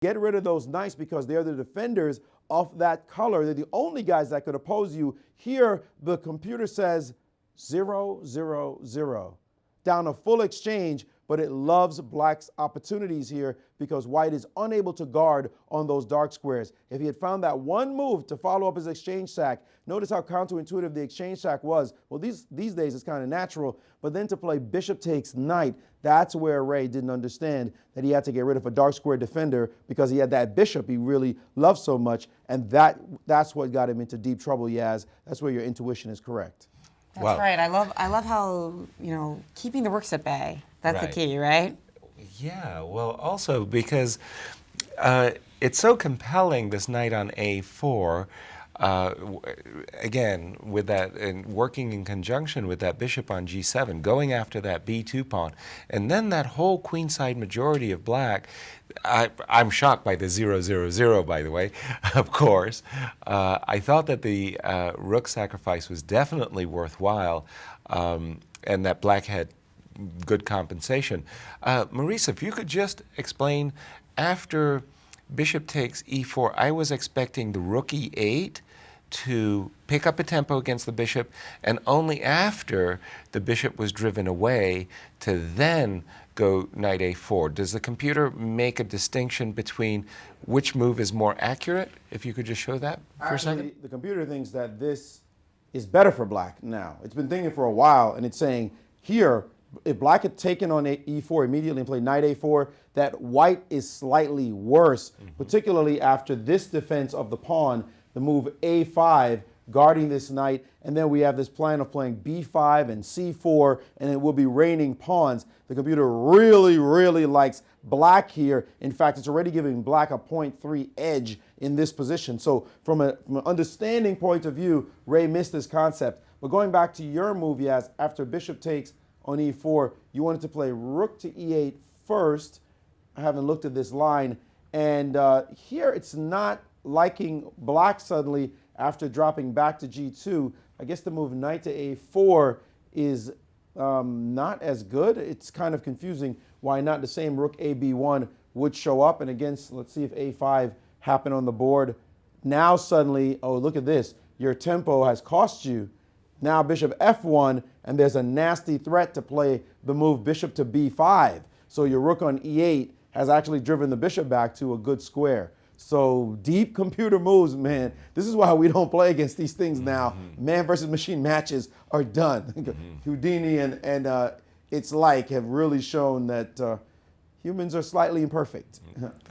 Get rid of those knights because they're the defenders of that color. They're the only guys that could oppose you. Here, the computer says 0, 0, 0. Down a full exchange, but it loves black's opportunities here because white is unable to guard on those dark squares. If he had found that one move to follow up his exchange sack, notice how counterintuitive the exchange sack was. Well, these days it's kind of natural, but then to play bishop takes knight, that's where Ray didn't understand that he had to get rid of a dark square defender because he had that bishop he really loved so much, and that's what got him into deep trouble, Yaz. That's where your intuition is correct. That's right. I love how, keeping the rooks at bay. That's the key, right? Yeah, well, also because it's so compelling, this knight on a4, again, with that, and working in conjunction with that bishop on g7, going after that b2 pawn, and then that whole queenside majority of black. I'm shocked by the 0, 0, 0, by the way, of course. I thought that the rook sacrifice was definitely worthwhile, and that black had good compensation. Maurice, if you could just explain, after bishop takes e4, I was expecting the rook e8 to pick up a tempo against the bishop, and only after the bishop was driven away to then go knight a4. Does the computer make a distinction between which move is more accurate? If you could just show that for a second. The computer thinks that this is better for black now. It's been thinking for a while, and it's saying here, if black had taken on e4 immediately and played knight a4, that white is slightly worse, particularly after this defense of the pawn, the move a5, guarding this knight, and then we have this plan of playing b5 and c4, and it will be raining pawns. The computer really, really likes black here. In fact, it's already giving black a 0.3 edge in this position. So from an understanding point of view, Ray missed this concept. But going back to your move, Yaz, after bishop takes on e4, you wanted to play rook to e8 first. I haven't looked at this line. And here it's not liking black suddenly after dropping back to g2. I guess the move knight to a4 is not as good. It's kind of confusing why not the same rook ab1 would show up. And again, let's see if a5 happened on the board. Now suddenly, oh, look at this. Your tempo has cost you. Now bishop f1, and there's a nasty threat to play the move bishop to b5. So your rook on e8 has actually driven the bishop back to a good square. So deep computer moves, man. This is why we don't play against these things now. Man versus machine matches are done. Houdini and It's Like have really shown that humans are slightly imperfect.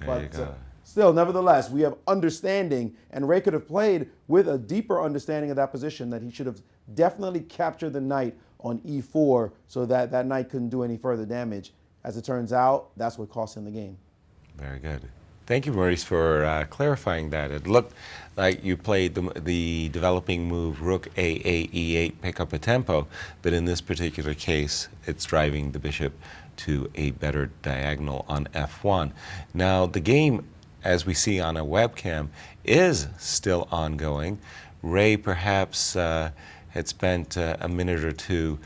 But still, nevertheless, we have understanding, and Ray could have played with a deeper understanding of that position, that he should have definitely captured the knight on e4 so that that knight couldn't do any further damage. As it turns out, that's what cost him the game. Very good. Thank you, Maurice, for clarifying that. It looked like you played the developing move rook a8, e8, pick up a tempo, but in this particular case, it's driving the bishop to a better diagonal on f1. Now, the game, as we see on a webcam, is still ongoing. Ray perhaps had spent a minute or two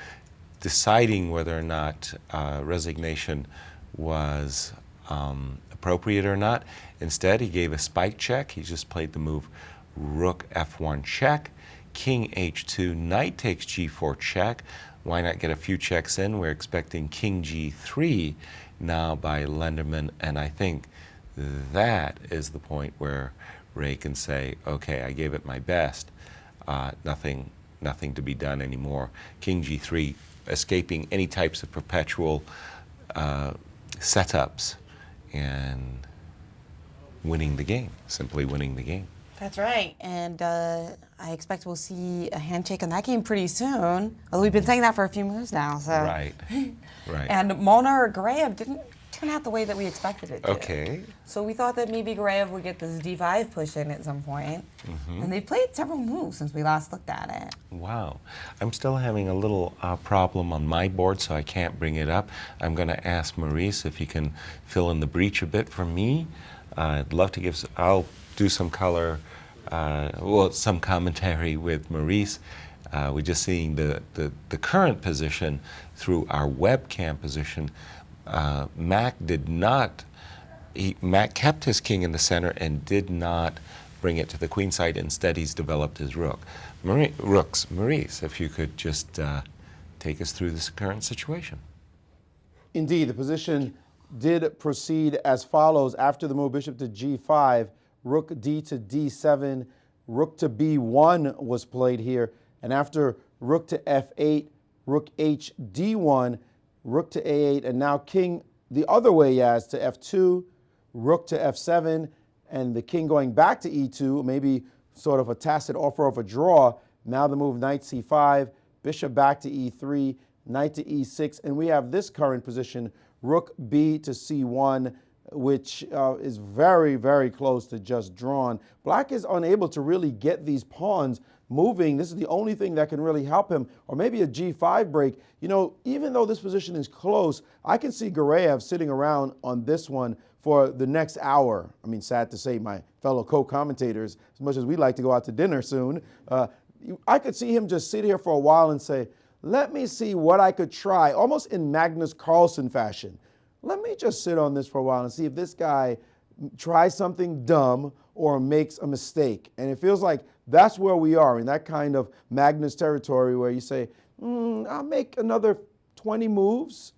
deciding whether or not resignation was appropriate or not. Instead, he gave a spike check. He just played the move rook f1 check, king h2, knight takes g4 check. Why not get a few checks in? We're expecting king g3 now by Lenderman, and I think that is the point where Ray can say, okay, I gave it my best. Nothing to be done anymore. King g3, escaping any types of perpetual setups and winning the game, simply winning the game. That's right, and I expect we'll see a handshake on that game pretty soon. Although we've been saying that for a few moves now. So. Right. And Molnar Graev didn't turn out the way that we expected it to. Okay. So we thought that maybe Graev would get this d5 push in at some point. And they've played several moves since we last looked at it. Wow. I'm still having a little problem on my board, so I can't bring it up. I'm going to ask Maurice if he can fill in the breach a bit for me. I'd love to give, I'll do some color, some commentary with Maurice. We're just seeing the current position through our webcam position. Mac did not Matt kept his king in the center and did not bring it to the queen side. Instead, he's developed his rook. Maurice, if you could just take us through this current situation. Indeed, the position did proceed as follows. After the move bishop to g5, rook d to d7, rook to b1 was played here. And after rook to f8, rook h d1, rook to a8, and now king the other way as to f2, rook to f7, and the king going back to e2, maybe sort of a tacit offer of a draw. Now the move knight c5, bishop back to e3, knight to e6, and we have this current position, rook b to c1, which is very, very close to just drawn. Black is unable to really get these pawns moving. This is the only thing that can really help him, or maybe a g5 break. You know, even though this position is close, I can see Gareev sitting around on this one for the next hour. I mean, sad to say, my fellow co-commentators, as much as we'd like to go out to dinner soon, I could see him just sit here for a while and say, let me see what I could try, almost in Magnus Carlsen fashion. Let me just sit on this for a while and see if this guy tries something dumb or makes a mistake. And it feels like that's where we are, in that kind of Magnus territory where you say, I'll make another 20 moves.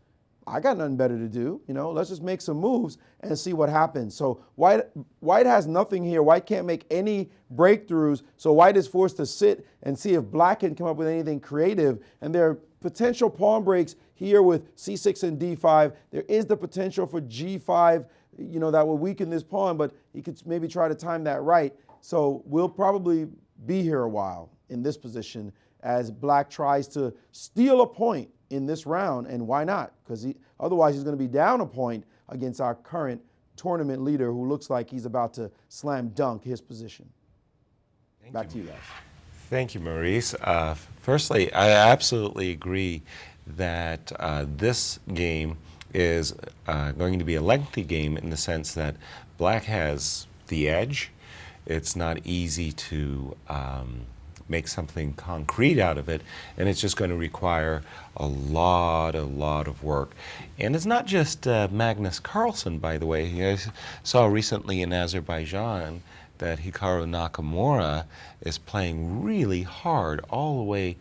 I got nothing better to do. You know, let's just make some moves and see what happens. So White has nothing here. White can't make any breakthroughs. So White is forced to sit and see if Black can come up with anything creative. And there are potential pawn breaks here with c6 and d5. There is the potential for g5, you know, that will weaken this pawn, but he could maybe try to time that right. So we'll probably be here a while in this position as Black tries to steal a point in this round, and why not? Because otherwise he's going to be down a point against our current tournament leader, who looks like he's about to slam dunk his position. Back to you guys. Thank you, Maurice. Firstly, I absolutely agree that this game is going to be a lengthy game in the sense that Black has the edge. It's not easy to make something concrete out of it, and it's just going to require a lot of work. And it's not just Magnus Carlsen, by the way. I saw recently in Azerbaijan that Hikaru Nakamura is playing really hard all the way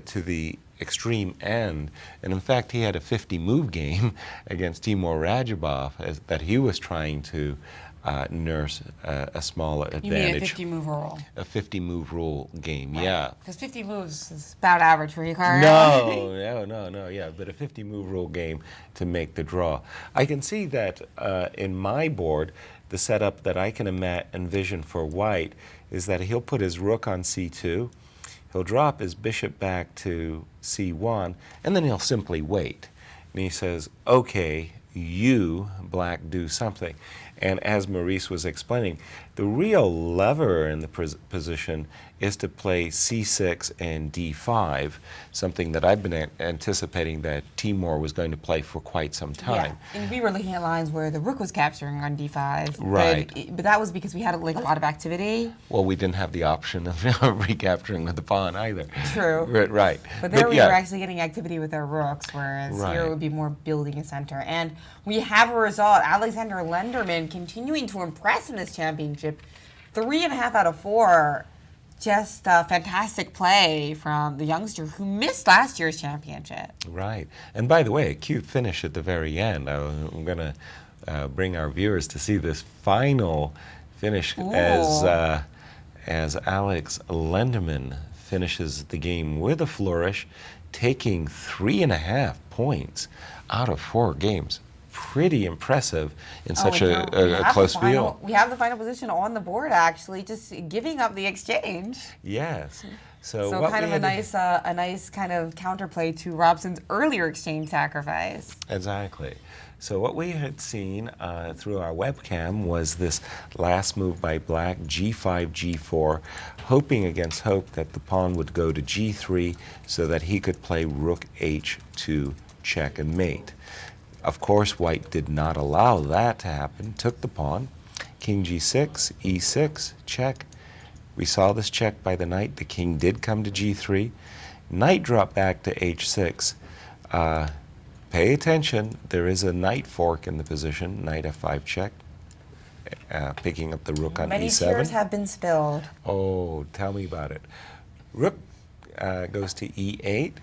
to the extreme end. And in fact, he had a 50-move game against Timur Radjabov that he was trying to nurse a small advantage. You mean a 50-move rule? A 50-move rule game, Right. yeah. Because 50 moves is about average for Hikaru. No, yeah, but a 50-move rule game to make the draw. I can see that in my board, the setup that I can envision for White is that he'll put his rook on c2, he'll drop his bishop back to c1, and then he'll simply wait. And he says, okay, you, Black, do something. And as Maurice was explaining, the real lever in the position is to play c6 and d5, something that I've been anticipating that Timur was going to play for quite some time. Yeah. And we were looking at lines where the rook was capturing on d5. Right. But that was because we had like a lot of activity. Well, we didn't have the option of recapturing with the pawn either. True. Right. But there we were actually getting activity with our rooks, whereas here it would be more building a center. And we have a result. Alexander Lenderman continuing to impress in this championship. 3.5 out of 4. Just a fantastic play from the youngster who missed last year's championship. Right. And by the way, a cute finish at the very end. I'm going to bring our viewers to see this final finish as Alex Lenderman finishes the game with a flourish, taking 3.5 points out of 4 games. Pretty impressive in such a close field. We have the final position on the board, actually, just giving up the exchange. Yes. So kind of a nice kind of counterplay to Robson's earlier exchange sacrifice. Exactly. So what we had seen through our webcam was this last move by Black, g5, g4, hoping against hope that the pawn would go to g3 so that he could play rook h2 check and mate. Of course, White did not allow that to happen, took the pawn, king g6, e6, check. We saw this check by the knight. The king did come to g3. Knight dropped back to h6. Pay attention, there is a knight fork in the position, knight f5 check, picking up the rook on Many e7. tears have been spilled. Oh, tell me about it. Rook goes to e8.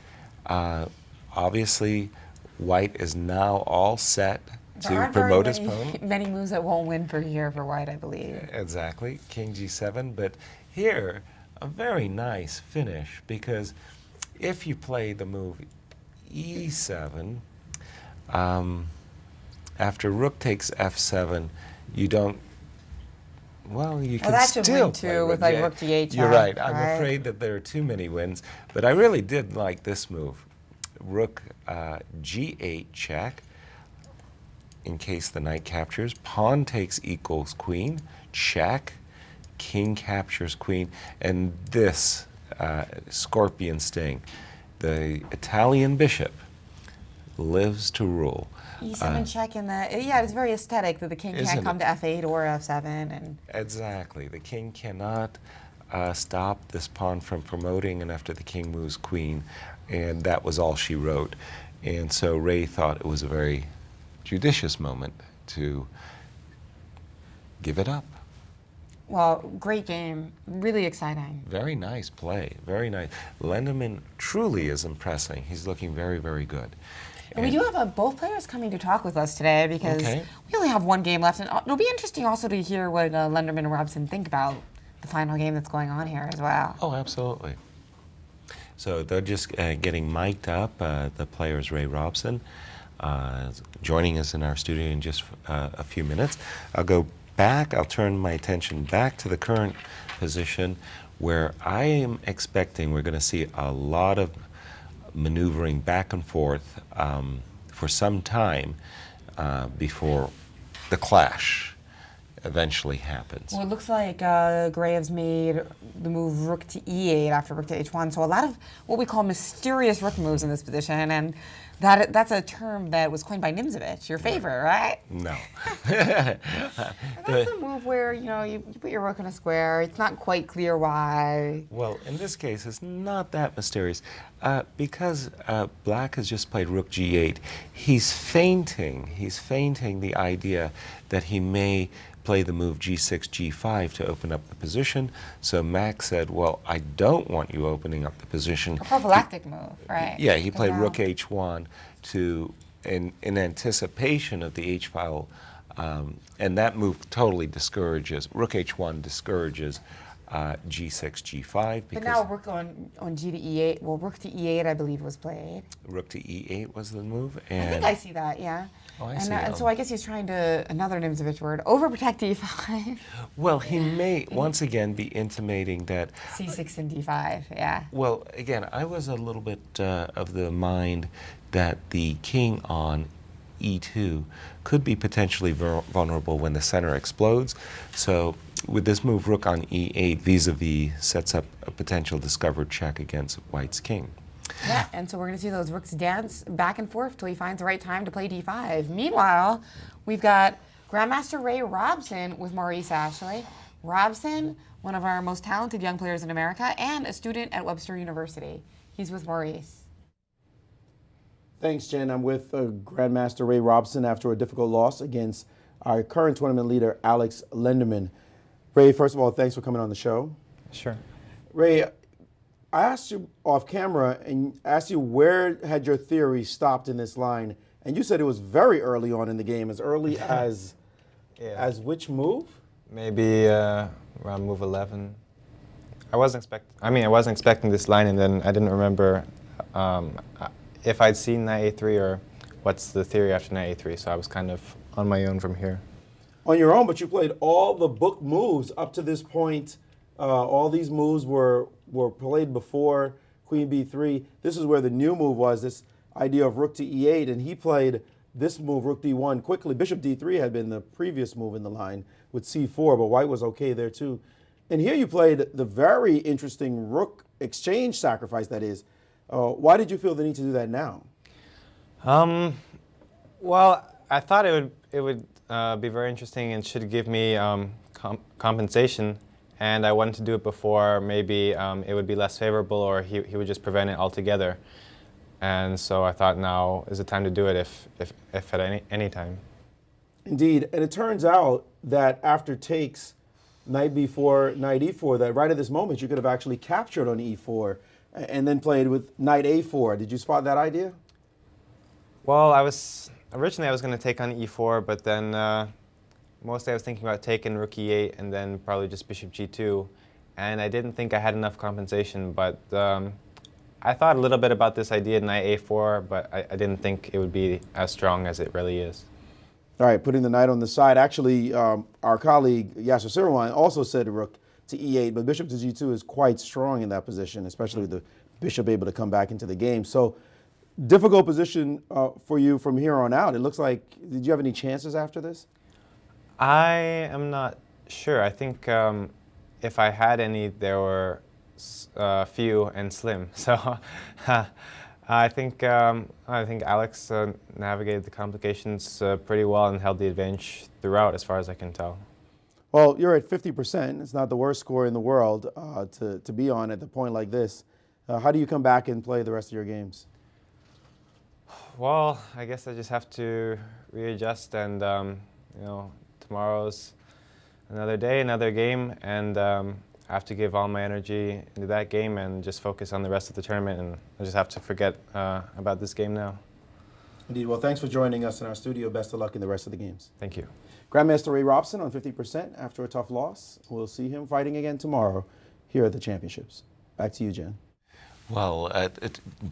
Obviously, white is now all set There to aren't promote very his pawn. many moves that won't win for here for white, I believe. Exactly, king g7. But here, a very nice finish, because if you play the move e7, after rook takes f7, you don't. Well, you can that should still win play too with like rook g8. You're right. check, I'm afraid that there are too many wins, but I really did like this move. Rook g8 check. In case the knight captures, pawn takes equals queen, check, king captures queen, and this scorpion sting. The Italian bishop lives to rule. E7 check in the it's very aesthetic that the king Isn't can't come it? to f8 or f7 and Exactly. The king cannot stop this pawn from promoting, and after the king moves queen, and that was all she wrote. And so Ray thought it was a very judicious moment to give it up. well, great game, really exciting. Very nice play, very nice. Lenderman truly is impressing. He's looking very, very good. And we do have both players coming to talk with us today because Okay. we only have one game left, and it'll be interesting also to hear what Lenderman and Robson think about the final game that's going on here as well. Oh, absolutely. So they're just getting mic'd up. The players, Ray Robson, joining us in our studio in just a few minutes. I'll go back. I'll turn my attention back to the current position, where I am expecting we're going to see a lot of maneuvering back and forth for some time before the clash eventually happens. Well, it looks like Graves made the move rook to e8 after rook to h1, so a lot of what we call mysterious rook moves in this position, and that's a term that was coined by Nimzovich, your favorite, right? No. That's a move where, you put your rook in a square, it's not quite clear why. Well, in this case, it's not that mysterious. Because black has just played rook g8, he's feinting the idea that he may play the move g6, g5 to open up the position. So Max said, well, I don't want you opening up the position. A prophylactic move, right? Yeah, he played Now- rook h1 in anticipation of the h-file, and that move totally discourages, rook h1 discourages g6, g5. But now rook on g to e8, well, rook to e8 I believe was played. Rook to e8 was the move. I And think I see that, yeah. Oh, I and, see. and so I guess he's trying to, another Nimzovich word, overprotect d5, well, he may once again be intimating that. c6 and d5, yeah. Well, again, I was a little bit of the mind that the king on e2 could be potentially vulnerable when the center explodes. So with this move, rook on e8 vis-a-vis sets up a potential discovered check against white's king. Yeah, and so we're going to see those rooks dance back and forth till he finds the right time to play d5. Meanwhile, we've got Grandmaster Ray Robson with Maurice Ashley. Robson, one of our most talented young players in America and a student at Webster University. He's with Maurice. Thanks, Jen. I'm with Grandmaster Ray Robson after a difficult loss against our current tournament leader, Alex Lenderman. Ray, first of all, thanks for coming on the show. Sure. Ray, I asked you off camera and asked you where had your theory stopped in this line, and you said it was very early on in the game, as early as as which move? Maybe around move 11. I wasn't expecting this line, and then I didn't remember if I'd seen knight a3 or what's the theory after knight a3. So I was kind of on my own from here. On your own, but you played all the book moves up to this point. All these moves were played before queen b3. This is where the new move was, this idea of rook to e8, and he played this move, rook d1, quickly. Bishop d3 had been the previous move in the line with c4, but white was okay there too. And here you played the very interesting rook exchange sacrifice, that is. Why did you feel the need to do that now? Well, I thought it would be very interesting and should give me compensation. And I wanted to do it before maybe it would be less favorable, or he would just prevent it altogether. And so I thought now is the time to do it if at any time. Indeed, and it turns out that after takes knight b4, knight e4, that right at this moment you could have actually captured on e4 and then played with knight a4. Did you spot that idea? Well, originally I was going to take on e4, but then mostly I was thinking about taking rook e8 and then probably just bishop g2. And I didn't think I had enough compensation, but I thought a little bit about this idea, knight a4, but I didn't think it would be as strong as it really is. All right, putting the knight on the side. Actually, our colleague Yasser Sirwan also said rook to e8, but bishop to g2 is quite strong in that position, especially with the bishop able to come back into the game. So difficult position for you from here on out. It looks like, did you have any chances after this? I am not sure. I think if I had any, there were few and slim. So I think Alex navigated the complications pretty well and held the advantage throughout, as far as I can tell. Well, you're at 50%. It's not the worst score in the world to be on at the point like this. How do you come back and play the rest of your games? Well, I guess I just have to readjust, and tomorrow's another day, another game, and I have to give all my energy into that game and just focus on the rest of the tournament, and I just have to forget about this game now. Indeed. Well, thanks for joining us in our studio. Best of luck in the rest of the games. Thank you. Grandmaster Ray Robson on 50% after a tough loss. We'll see him fighting again tomorrow here at the championships. Back to you, Jen. Well,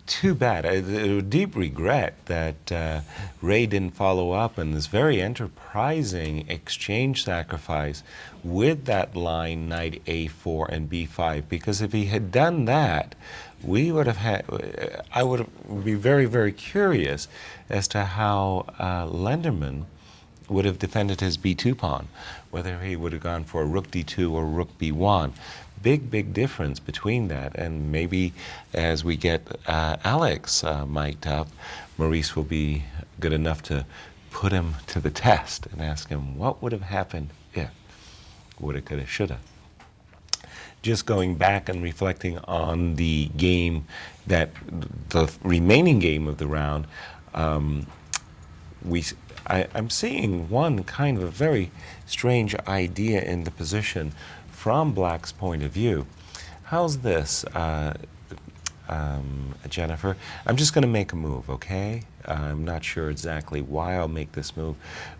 too bad. A deep regret that Ray didn't follow up on this very enterprising exchange sacrifice with that line knight a4 and b5, because if he had done that, we would have had, I would be very, very curious as to how Lenderman would have defended his b2 pawn, whether he would have gone for a rook d2 or rook b1. Big difference between that, and maybe as we get Alex mic'd up, Maurice will be good enough to put him to the test and ask him what would have happened if, woulda, coulda, shoulda. Just going back and reflecting on the game, that the remaining game of the round, I'm seeing one kind of a very strange idea in the position from Black's point of view. How's this, Jennifer? I'm just going to make a move, okay? I'm not sure exactly why I'll make this move,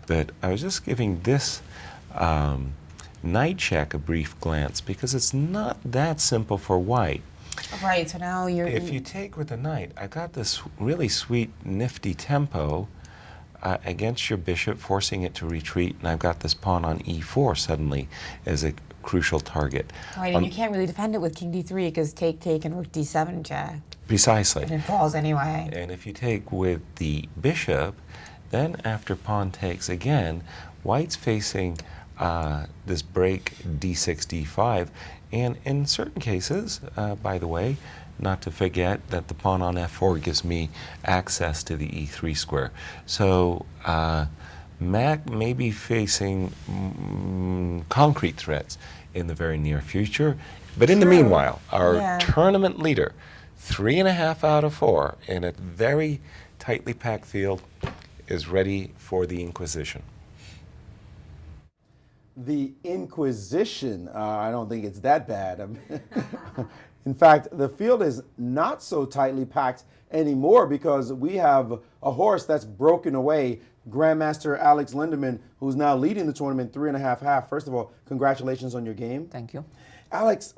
but I was just giving this knight check a brief glance because it's not that simple for white. Right, so now you're... If you take with the knight, I got this really sweet, nifty tempo against your bishop, forcing it to retreat, and I've got this pawn on e4 suddenly as a crucial target. Right, and you can't really defend it with king d3 because take, and rook d7 check. Precisely. And it falls anyway. And if you take with the bishop, then after pawn takes again, white's facing this break d6, d5, and in certain cases, by the way, not to forget that the pawn on f4 gives me access to the e3 square. So Mac may be facing concrete threats in the very near future. But in the meanwhile, our tournament leader, 3.5 out of 4 in a very tightly packed field, is ready for the Inquisition. The Inquisition, I don't think it's that bad. In fact, the field is not so tightly packed anymore because we have a horse that's broken away. Grandmaster Alex Lenderman, who's now leading the tournament 3.5. First of all, congratulations on your game. Thank you. Alex,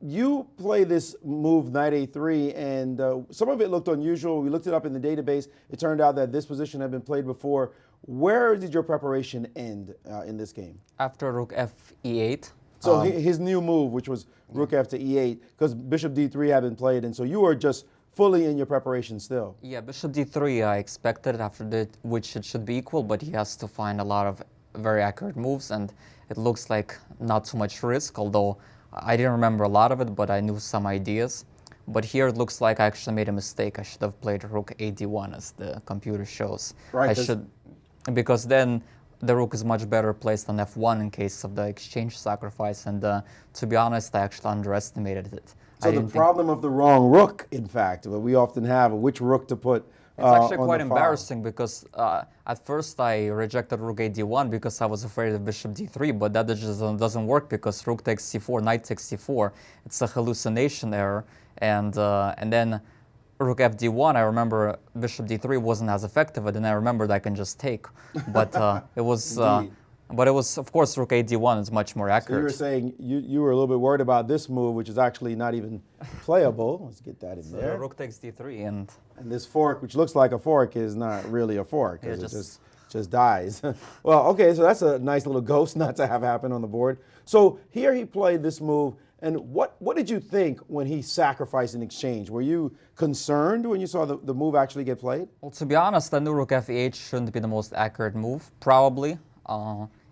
you play this move knight a3, and some of it looked unusual. We looked it up in the database. It turned out that this position had been played before. Where did your preparation end in this game? After rook f e8. So his new move, which was rook f to e8, because bishop d3 had been played, and so you were just fully in your preparation still. Yeah, bishop d3 I expected after that, which it should be equal, but he has to find a lot of very accurate moves, and it looks like not too much risk, although I didn't remember a lot of it, but I knew some ideas. But here it looks like I actually made a mistake. I should have played rook a d1 as the computer shows. Right. Because then the rook is much better placed on f1 in case of the exchange sacrifice, and to be honest, I actually underestimated it. So the problem of the wrong rook, in fact, what we often have, which rook to put It's actually on quite the file. embarrassing because at first I rejected rook a d1 because I was afraid of bishop d3, but that just doesn't work because rook takes c4, knight takes c4. It's a hallucination error, and then rook fd1. I remember bishop d3 wasn't as effective, and then I remembered I can just take, but it was. Indeed. But it was, of course, rook a d1 is much more So you accurate. were saying you were a little bit worried about this move, which is actually not even playable. Let's get that in there. Rook takes d3, and And this fork, which looks like a fork, is not really a fork because Yeah, it just dies. Well, okay, so that's a nice little ghost not to have happen on the board. So here he played this move, and what did you think when he sacrificed in exchange? Were you concerned when you saw the move actually get played? well, to be honest, I knew rook f8 shouldn't be the most accurate move, probably.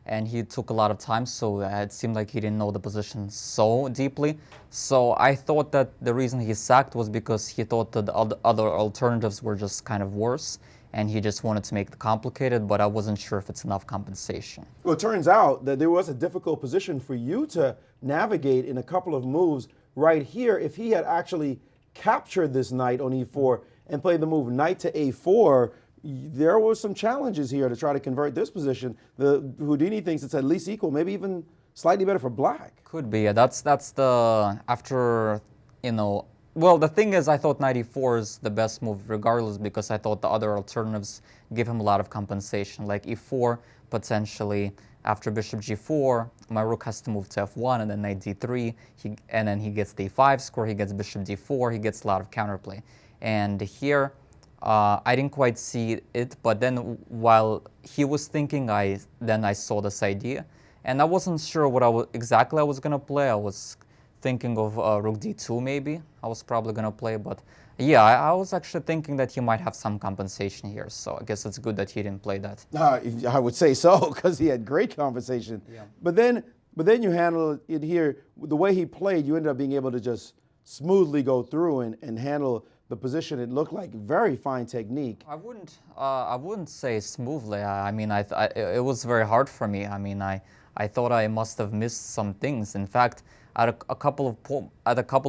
And he took a lot of time, so it seemed like he didn't know the position so deeply. So I thought that the reason he sacked was because he thought that the other alternatives were just kind of worse, and he just wanted to make it complicated, but I wasn't sure if it's enough compensation. Well, it turns out that there was a difficult position for you to navigate in a couple of moves right here. If he had actually captured this knight on e4 and played the move knight to a4, there were some challenges here to try to convert this position. The Houdini thinks it's at least equal, maybe even slightly better for black. Could be, yeah. That's the, after, you know, well, the thing is, I thought knight e4 is the best move regardless because I thought the other alternatives give him a lot of compensation, like e4, potentially after bishop g4, my rook has to move to f1 and then knight d3, and then he gets the e5 score, he gets bishop d4, he gets a lot of counterplay. And here, I didn't quite see it, but then while he was thinking, I saw this idea, and I wasn't sure what exactly I was gonna play. I was thinking of rook d2 maybe. I was probably gonna play, but yeah, I was actually thinking that he might have some compensation here. So I guess it's good that he didn't play that. I would say so because he had great compensation. Yeah. But then you handle it here the way he played. You ended up being able to just smoothly go through and handle the position. It looked like very fine technique. I wouldn't say smoothly. I mean, it was very hard for me. I mean, I thought I must have missed some things. In fact, at a couple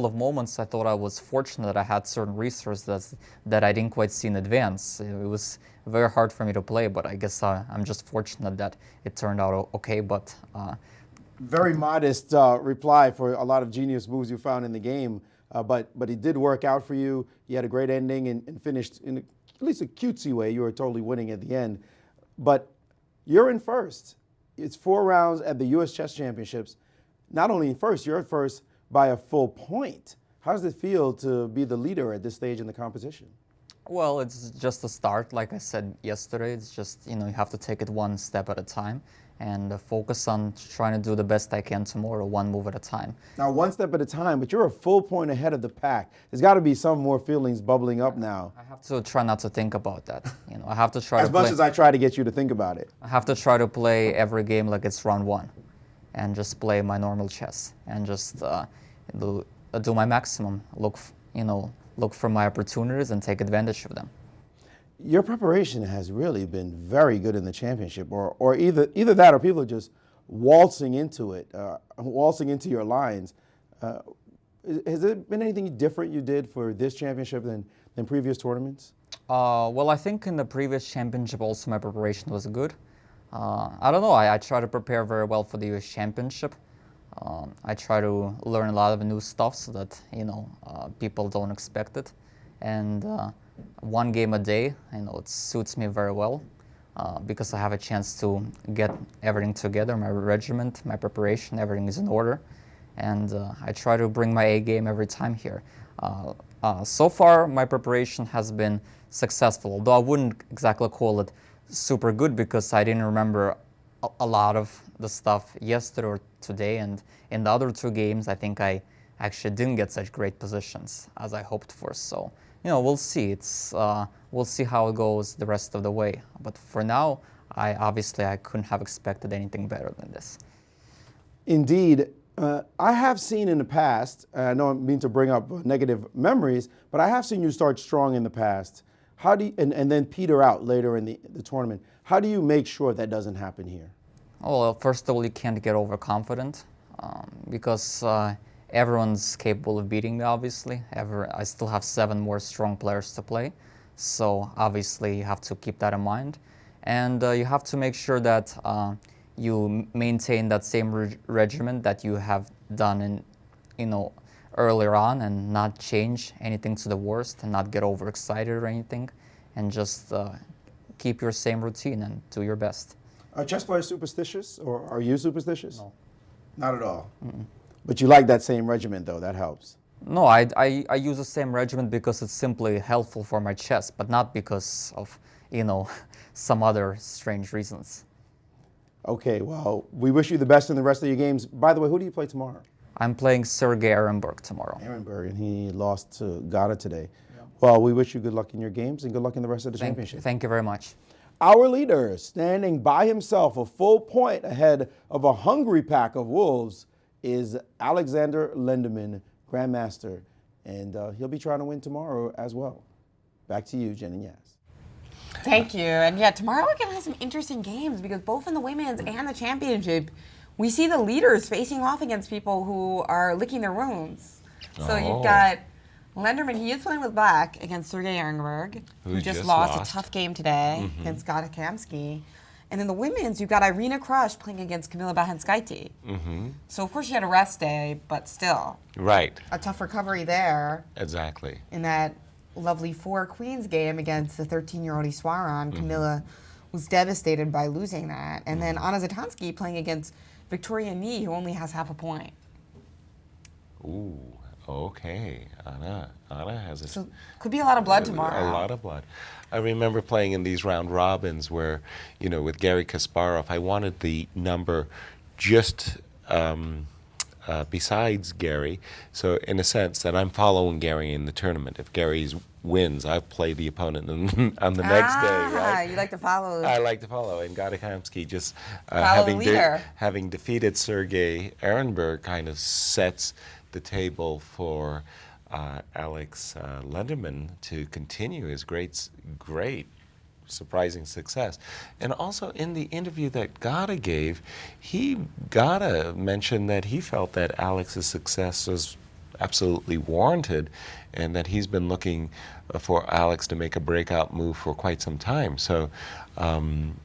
of moments, I thought I was fortunate that I had certain resources that I didn't quite see in advance. It was very hard for me to play, but I guess I'm just fortunate that it turned out okay. But Very modest reply for a lot of genius moves you found in the game. But it did work out for you. You had a great ending and finished in at least a cutesy way. You were totally winning at the end. But you're in first. It's 4 rounds at the U.S. Chess Championships. Not only in first, you're at first by a full point. How does it feel to be the leader at this stage in the competition? well, it's just a start. Like I said yesterday, it's just, you have to take it one step at a time and focus on trying to do the best I can tomorrow, one move at a time. Now, one step at a time, but you're a full point ahead of the pack. There's got to be some more feelings bubbling up now. I have to try not to think about that. I have to try As to much play. as I try to get you to think about it. I have to try to play every game like it's round one, and just play my normal chess, and just do my maximum. Look for my opportunities and take advantage of them. Your preparation has really been very good in the championship, or either that or people are just waltzing into it, waltzing into your lines. Has there been anything different you did for this championship than previous tournaments? Well, I think in the previous championship also my preparation was good. I don't know, I try to prepare very well for the US Championship. I try to learn a lot of new stuff so that, people don't expect it. And one game a day, it suits me very well because I have a chance to get everything together, my regiment, my preparation, everything is in order. And I try to bring my A game every time here. So far, my preparation has been successful, although I wouldn't exactly call it super good because I didn't remember a lot of the stuff yesterday or today, and in the other 2 games I think I actually didn't get such great positions as I hoped for. So we'll see. We'll see how it goes the rest of the way. But for now, I couldn't have expected anything better than this. Indeed. I have seen in the past, I don't mean to bring up negative memories, but I have seen you start strong in the past. How do you, and then peter out later in the tournament. How do you make sure that doesn't happen here? Well, first of all, you can't get overconfident because everyone's capable of beating me, obviously. I still have 7 more strong players to play. So obviously you have to keep that in mind. And you have to make sure that you maintain that same regimen that you have done earlier on, and not change anything to the worst, and not get overexcited or anything, and just keep your same routine and do your best. Are chess players superstitious, or are you superstitious? No. Not at all. But you like that same regimen, though. That helps. No, I use the same regimen because it's simply helpful for my chess, but not because of, some other strange reasons. Okay, well, we wish you the best in the rest of your games. By the way, who do you play tomorrow? I'm playing Sergei Ehrenberg tomorrow. Ehrenberg, and he lost to Gata today. Yeah. Well, we wish you good luck in your games and good luck in the rest of the championship. Thank you very much. Our leader, standing by himself a full point ahead of a hungry pack of wolves, is Alexander Lenderman, Grandmaster, and he'll be trying to win tomorrow as well. Back to you, Jen and Yaz. Thank you. And yeah, tomorrow we're going to have some interesting games because both in the women's and the championship, we see the leaders facing off against people who are licking their wounds. So you've got Lenderman, he is playing with black against Sergei Ehrenberg, who just lost a tough game today against Gata Kamsky. And in the women's, you've got Irina Krush playing against Kamila Bahenskaite. So of course she had a rest day, but still. Right. A tough recovery there. Exactly. In that lovely 4 queens game against the 13-year-old Iswaran, Kamila was devastated by losing that. And then Anna Zatansky playing against Victoria Ni, who only has half a point. Ooh, okay. Anna has a... So could be a lot of blood tomorrow. A lot of blood. I remember playing in these round robins where, with Garry Kasparov, I wanted the number just besides Gary. So in a sense that I'm following Gary in the tournament. If Gary wins, I play the opponent on the next day, right? You like to follow. I like to follow. And Gata Kamsky just having defeated Sergei Ehrenberg kind of sets the table for Alex Lenderman to continue his great surprising success. And also in the interview that Gata gave, Gata mentioned that he felt that Alex's success was absolutely warranted and that he's been looking for Alex to make a breakout move for quite some time. So when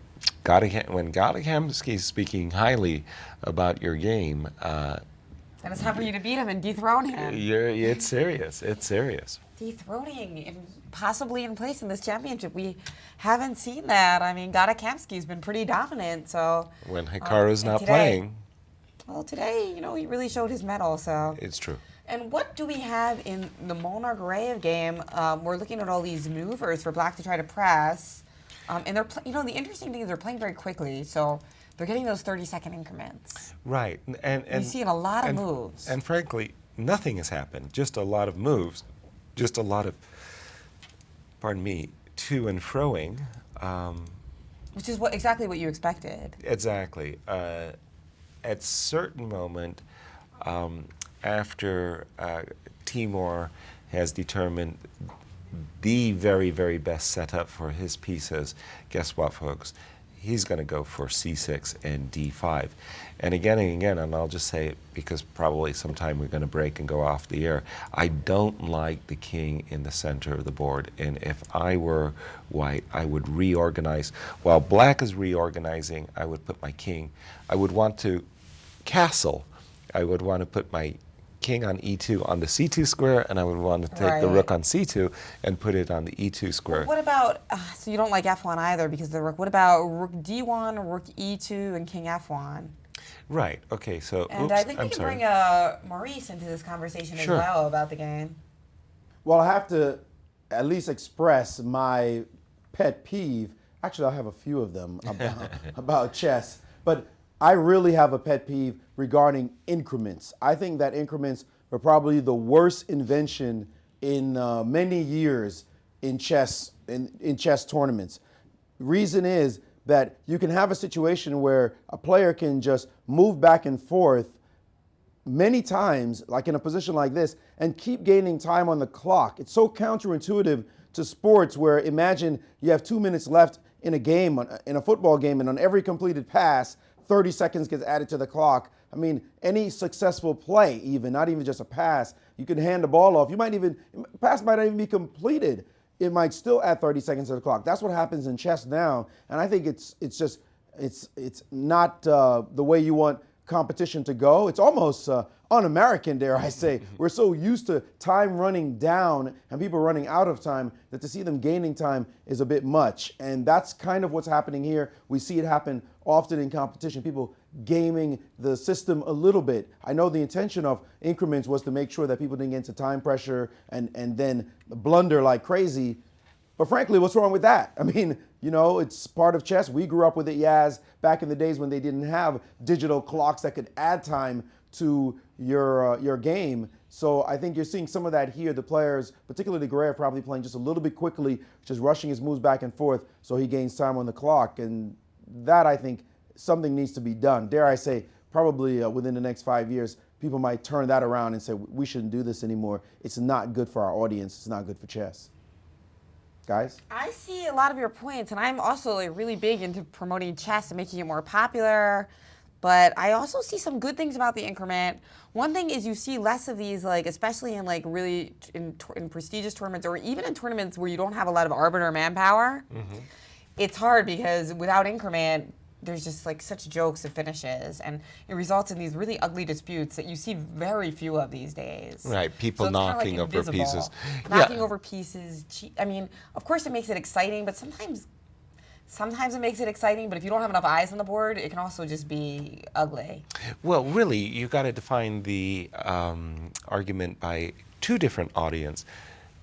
Gata Kamsky is speaking highly about your game, and it's time for you to beat him and dethrone him. It's serious. It's serious. Dethroning and possibly in place in this championship. We haven't seen that. I mean, Gata Kamsky's been pretty dominant. So when Hikaru's not today, playing. Well, today, he really showed his mettle. So it's true. And what do we have in the Molnar Garayev game? We're looking at all these maneuvers for Black to try to press. And they're, the interesting thing is they're playing very quickly. So they're getting those 30-second increments. Right. And you're seeing a lot of moves. And frankly, nothing has happened. Just a lot of moves. Just a lot of, to and froing. Which is exactly what you expected. Exactly. At certain moment, after Timur has determined the very, very best setup for his pieces, guess what, folks? He's going to go for c6 and d5. And again, and I'll just say it because probably sometime we're going to break and go off the air, I don't like the king in the center of the board. And if I were white, I would reorganize. While black is reorganizing, I would put my king. I would want to castle. I would want to put my king on e2 on the c2 square, and I would want to take the rook on c2 and put it on the e2 square. Well, what about, so you don't like f1 either because of the rook. What about rook d1, rook e2, and king f1? Right, okay, so, and I think we can bring Maurice into this conversation as well about the game. Well, I have to at least express my pet peeve. Actually, I have a few of them about chess, but I really have a pet peeve regarding increments. I think that increments were probably the worst invention in many years in chess tournaments. Reason is that you can have a situation where a player can just move back and forth many times, like in a position like this, and keep gaining time on the clock. It's so counterintuitive to sports where imagine you have 2 minutes left in a game, in a football game, and on every completed pass, 30 seconds gets added to the clock. I mean, any successful play, even, not even just a pass, you can hand the ball off. Pass might not even be completed. it might still add 30 seconds to the clock. That's what happens in chess now, and I think it's not the way you want competition to go. It's almost un-American, dare I say. We're so used to time running down and people running out of time that to see them gaining time is a bit much. And that's kind of what's happening here. We see it happen often in competition, people gaming the system a little bit. I know the intention of increments was to make sure that people didn't get into time pressure and then blunder like crazy. But frankly, what's wrong with that? I mean, you know, it's part of chess. We grew up with it, Yaz, back in the days when they didn't have digital clocks that could add time to your game. So I think you're seeing some of that here. The players, particularly Gareev, probably playing just a little bit quickly, just rushing his moves back and forth so he gains time on the clock. And that, I think, something needs to be done. Dare I say, probably within the next 5 years, people might turn that around and say, we shouldn't do this anymore. It's not good for our audience. It's not good for chess. Guys? I see a lot of your points, and I'm also like really big into promoting chess and making it more popular. But I also see some good things about the increment. One thing is you see less of these, like especially in like really in prestigious tournaments or even in tournaments where you don't have a lot of arbiter manpower. Mm-hmm. It's hard because without increment, there's just like such jokes of finishes, and it results in these really ugly disputes that you see very few of these days. Right, people knocking over pieces. Knocking over pieces. I mean, of course it makes it exciting, but sometimes it makes it exciting, but if you don't have enough eyes on the board, it can also just be ugly. Well, really, you got to define the argument by two different audience.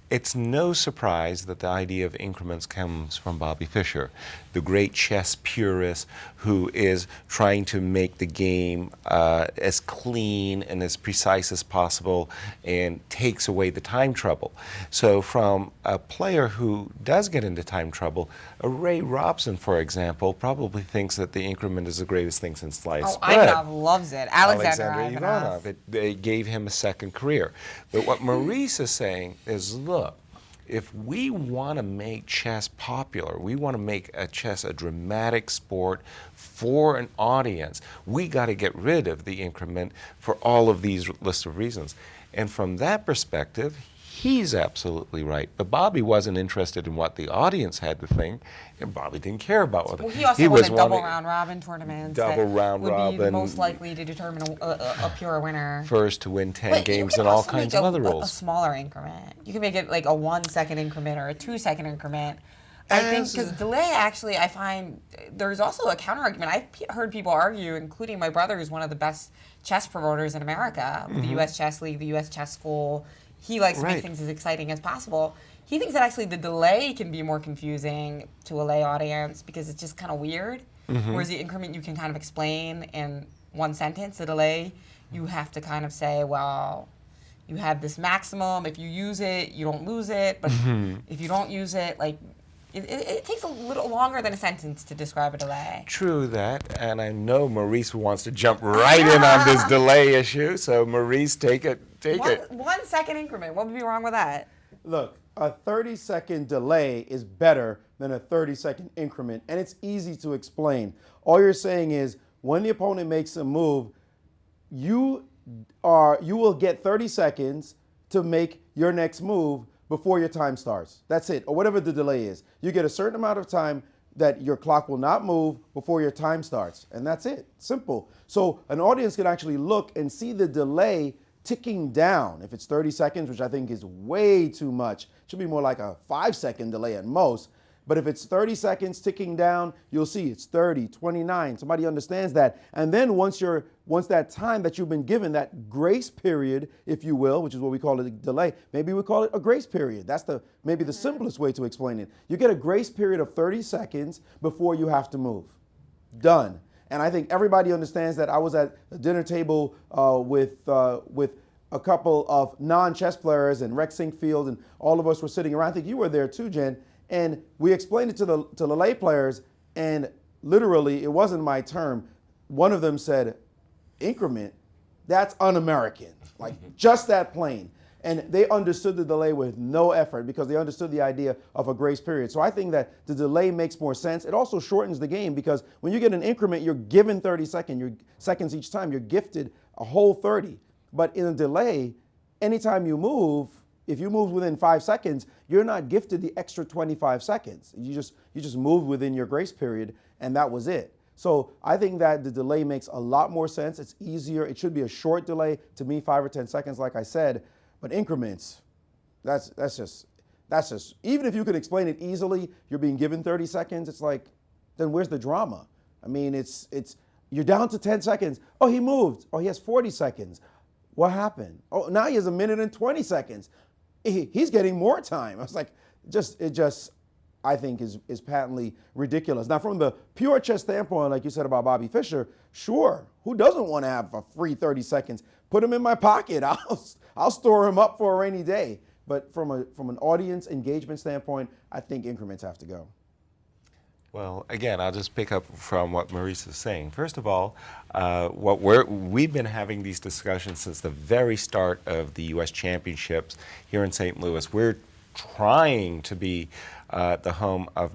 It's no surprise that the idea of increments comes from Bobby Fischer, the great chess purist who is trying to make the game as clean and as precise as possible and takes away the time trouble. So from a player who does get into time trouble, a Ray Robson, for example, probably thinks that the increment is the greatest thing since sliced bread. Ivanov loves it. Alexander Ivanov. It gave him a second career. But what Maurice is saying is, look, if we want to make chess popular, we want to make chess a dramatic sport for an audience, we got to get rid of the increment for all of these list of reasons. And from that perspective, he's absolutely right. But Bobby wasn't interested in what the audience had to think, and Bobby didn't care about what. Well, he also won the double round robin tournaments. Double round robin would be most likely to determine a pure winner. First to win 10 games and all kinds of other rules. A smaller increment. You can make it like a 1 second increment or a 2 second increment. I think because delay, actually, I find there's also a counter argument. I've heard people argue, including my brother, who's one of the best chess promoters in America, with the U.S. Chess League, the U.S. Chess School. He likes to make things as exciting as possible. He thinks that actually the delay can be more confusing to a lay audience because it's just kind of weird. Whereas the increment you can kind of explain in one sentence. The delay, you have to kind of say, well, you have this maximum. If you use it, you don't lose it. But if you don't use it, like it takes a little longer than a sentence to describe a delay. True that, and I know Maurice wants to jump right in on this delay issue. So Maurice, take it. 1 second increment. What would be wrong with that? Look, a 30-second delay is better than a 30-second increment, and it's easy to explain. All you're saying is when the opponent makes a move, you will get 30 seconds to make your next move before your time starts. That's it, or whatever the delay is. You get a certain amount of time that your clock will not move before your time starts, and that's it. Simple. So an audience can actually look and see the delay ticking down. If it's 30 seconds, which I think is way too much, it should be more like a 5-second delay at most. But if it's 30 seconds ticking down, you'll see it's 30, 29. Somebody understands that. And then once that time that you've been given, that grace period, if you will, which is what we call it a delay, maybe we call it a grace period. That's maybe the simplest way to explain it. You get a grace period of 30 seconds before you have to move. Done. And I think everybody understands that. I was at a dinner table with a couple of non-chess players and Rex Sinkfield, and all of us were sitting around. I think you were there too, Jen. And we explained it to the lay players, and literally, it wasn't my term. One of them said, increment, that's un-American. Like, just that plain. And they understood the delay with no effort because they understood the idea of a grace period. So I think that the delay makes more sense. It also shortens the game because when you get an increment, you're given 30 seconds each time. You're gifted a whole 30. But in a delay, anytime you move, if you moved within 5 seconds, you're not gifted the extra 25 seconds. You just moved within your grace period, and that was it. So I think that the delay makes a lot more sense. It's easier. It should be a short delay, to me, 5 or 10 seconds, like I said. But increments, that's just even if you could explain it easily, you're being given 30 seconds. It's like, then where's the drama? I mean, it's you're down to 10 seconds. Oh, he moved. Oh, he has 40 seconds. What happened? Oh, now he has 1 minute and 20 seconds. He's getting more time. I was like, I think is patently ridiculous. Now, from the pure chess standpoint, like you said about Bobby Fischer, sure, who doesn't want to have a free 30 seconds? Put him in my pocket. I'll store him up for a rainy day. But from an audience engagement standpoint, I think increments have to go. Well, again, I'll just pick up from what Maurice is saying. First of all, we've been having these discussions since the very start of the U.S. Championships here in St. Louis. We're trying to be the home of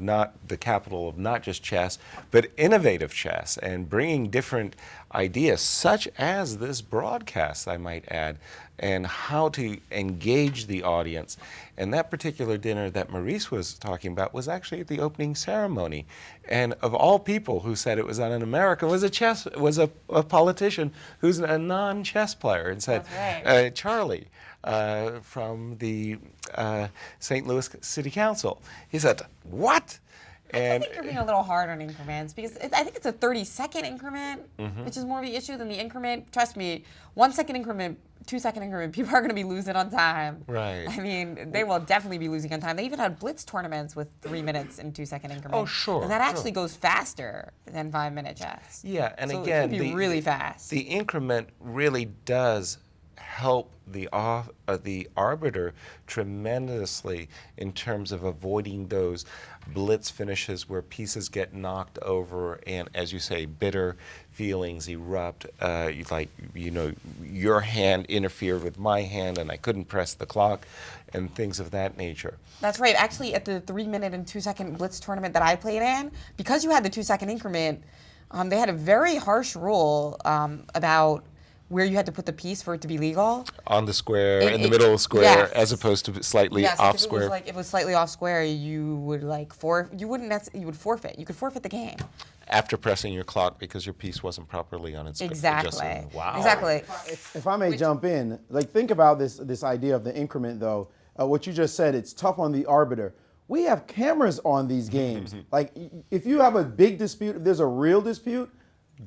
the capital of not just chess, but innovative chess, and bringing different ideas, such as this broadcast, I might add, and how to engage the audience. And that particular dinner that Maurice was talking about was actually at the opening ceremony. And of all people who said it was un-American was a politician who's a non-chess player, and said, right. Charlie from the St. Louis City Council. He said, what? I think you're being a little hard on increments, because I think it's a 30-second increment, which is more of the issue than the increment. Trust me, 1 second increment, 2 second increment, people are going to be losing on time. Right. I mean, they will definitely be losing on time. They even had blitz tournaments with 3 minutes and 2 second increments. Oh, sure. And that actually goes faster than 5-minute chess. Yeah, and so again, it could be really fast. The increment really does help the arbiter tremendously in terms of avoiding those blitz finishes where pieces get knocked over and, as you say, bitter feelings erupt. Your hand interfered with my hand and I couldn't press the clock, and things of that nature. That's right. Actually, at the 3-minute and 2 second blitz tournament that I played in, because you had the 2 second increment, they had a very harsh rule about where you had to put the piece for it to be legal. On the square, in the middle of the square, yes. as opposed to slightly off square. If it was slightly off square, you would you would forfeit. You could forfeit the game. After pressing your clock because your piece wasn't properly on its Exactly. adjusted. Wow. Exactly. If I may jump in, think about this idea of the increment, though. What you just said, it's tough on the arbiter. We have cameras on these games. If you have a big dispute, if there's a real dispute,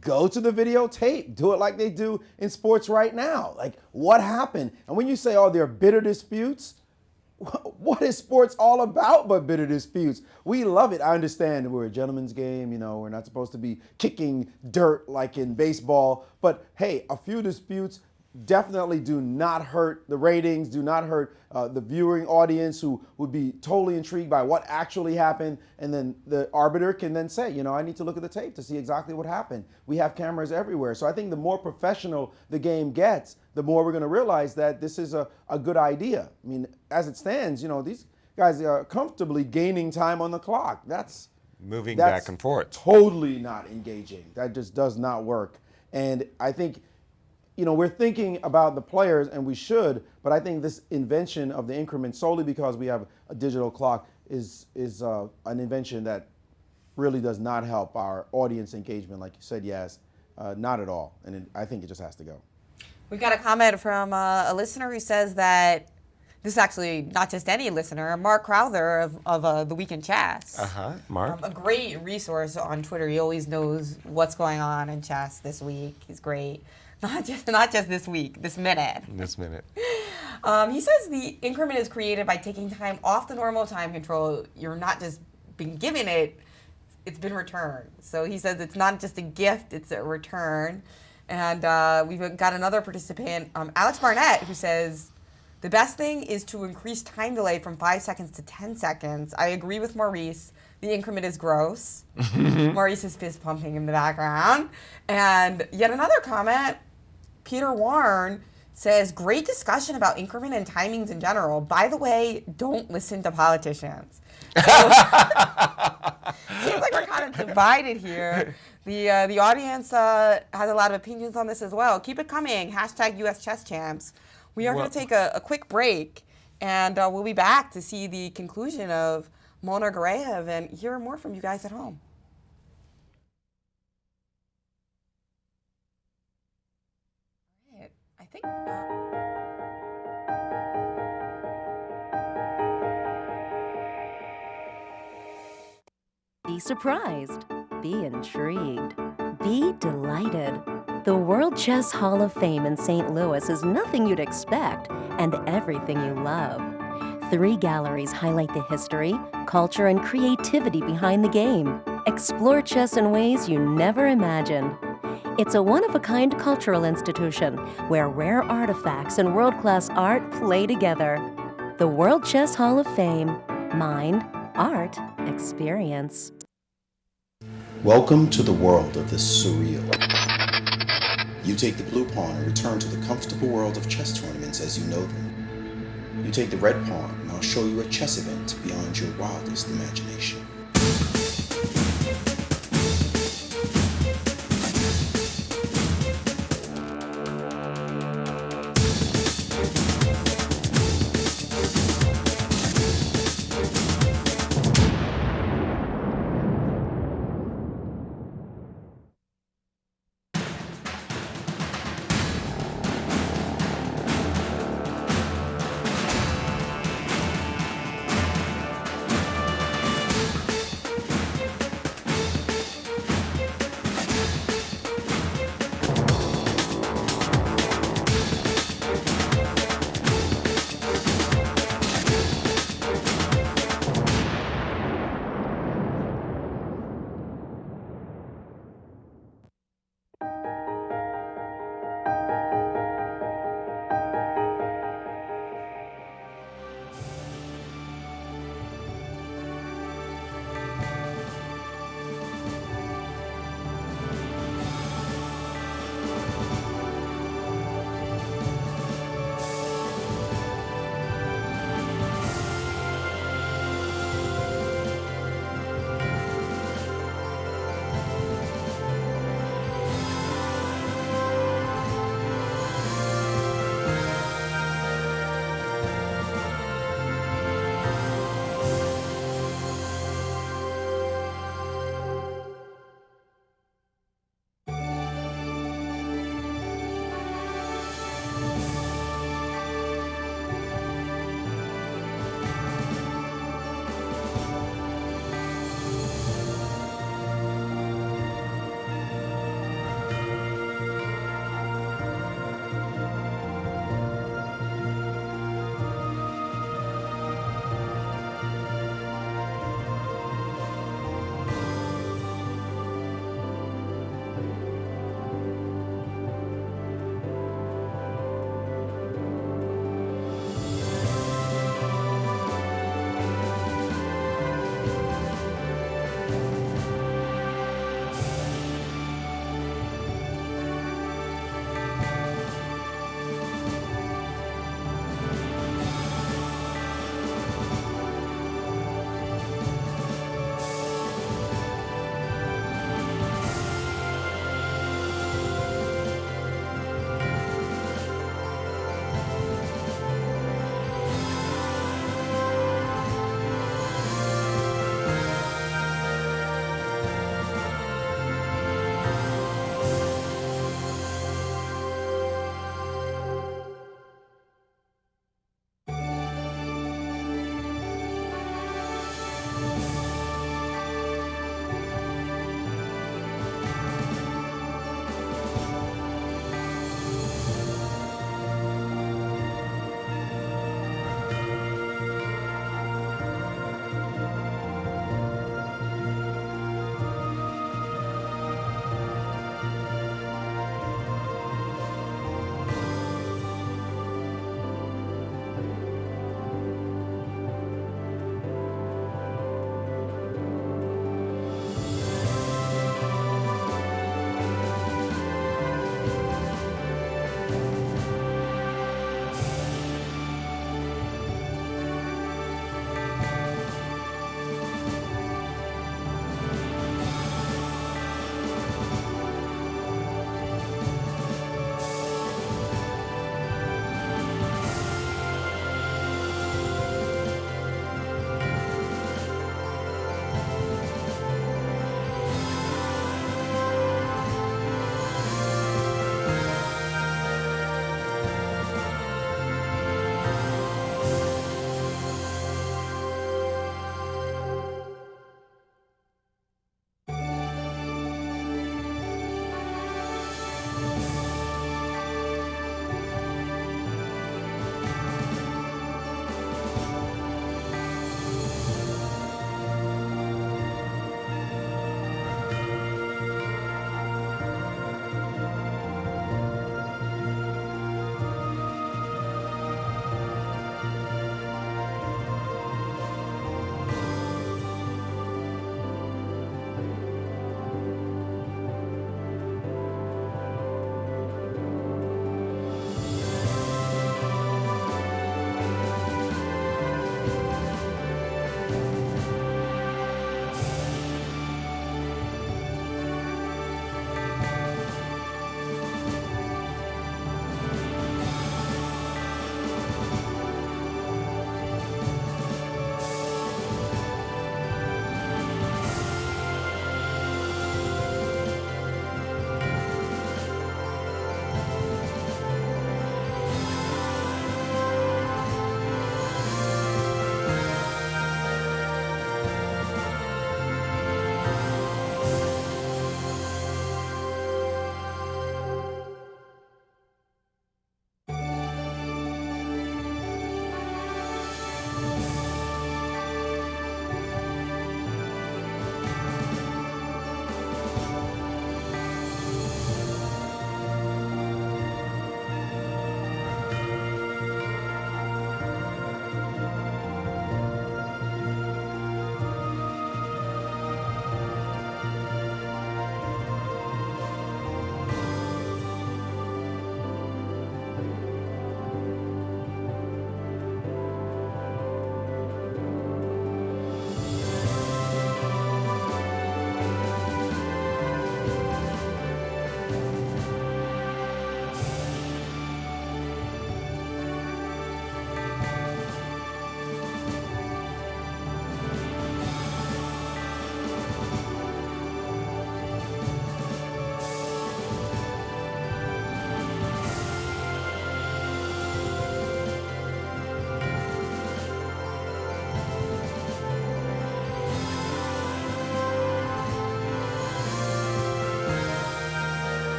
go to the videotape. Do it like they do in sports right now. What happened? And when you say, oh, there are bitter disputes, what is sports all about but bitter disputes? We love it. I understand we're a gentleman's game. We're not supposed to be kicking dirt like in baseball. But hey, a few disputes definitely do not hurt the ratings, do not hurt the viewing audience, who would be totally intrigued by what actually happened. And then the arbiter can then say, I need to look at the tape to see exactly what happened. We have cameras everywhere. So I think the more professional the game gets, the more we're going to realize that this is a good idea. I mean, as it stands, these guys are comfortably gaining time on the clock. That's moving back and forth. Totally not engaging. That just does not work. And I think we're thinking about the players, and we should, but I think this invention of the increment, solely because we have a digital clock, is an invention that really does not help our audience engagement, like you said, Yaz. Not at all. And I think it just has to go. We've got a comment from a listener who says that this is actually not just any listener, Mark Crowther of The Week in Chess. Mark. A great resource on Twitter. He always knows what's going on in chess this week. He's great. Not just this week, this minute. This minute. He says the increment is created by taking time off the normal time control. You're not just being given it, it's been returned. So he says it's not just a gift, it's a return. And we've got another participant, Alex Barnett, who says, the best thing is to increase time delay from 5 seconds to 10 seconds. I agree with Maurice. The increment is gross. Maurice is fist pumping in the background. And yet another comment, Peter Warren says, great discussion about increment and timings in general. By the way, don't listen to politicians. So, seems like we're kind of divided here. The audience has a lot of opinions on this as well. Keep it coming. #US Chess Champs. We are going to take a quick break. And we'll be back to see the conclusion of Mona Garayev and hear more from you guys at home. All right, I think. Be surprised. Be intrigued. Be delighted. The World Chess Hall of Fame in St. Louis is nothing you'd expect and everything you love. 3 galleries highlight the history, culture, and creativity behind the game. Explore chess in ways you never imagined. It's a one-of-a-kind cultural institution where rare artifacts and world-class art play together. The World Chess Hall of Fame. Mind, art, experience. Welcome to the world of the surreal. You take the blue pawn and return to the comfortable world of chess tournaments as you know them. You take the red pawn and I'll show you a chess event beyond your wildest imagination.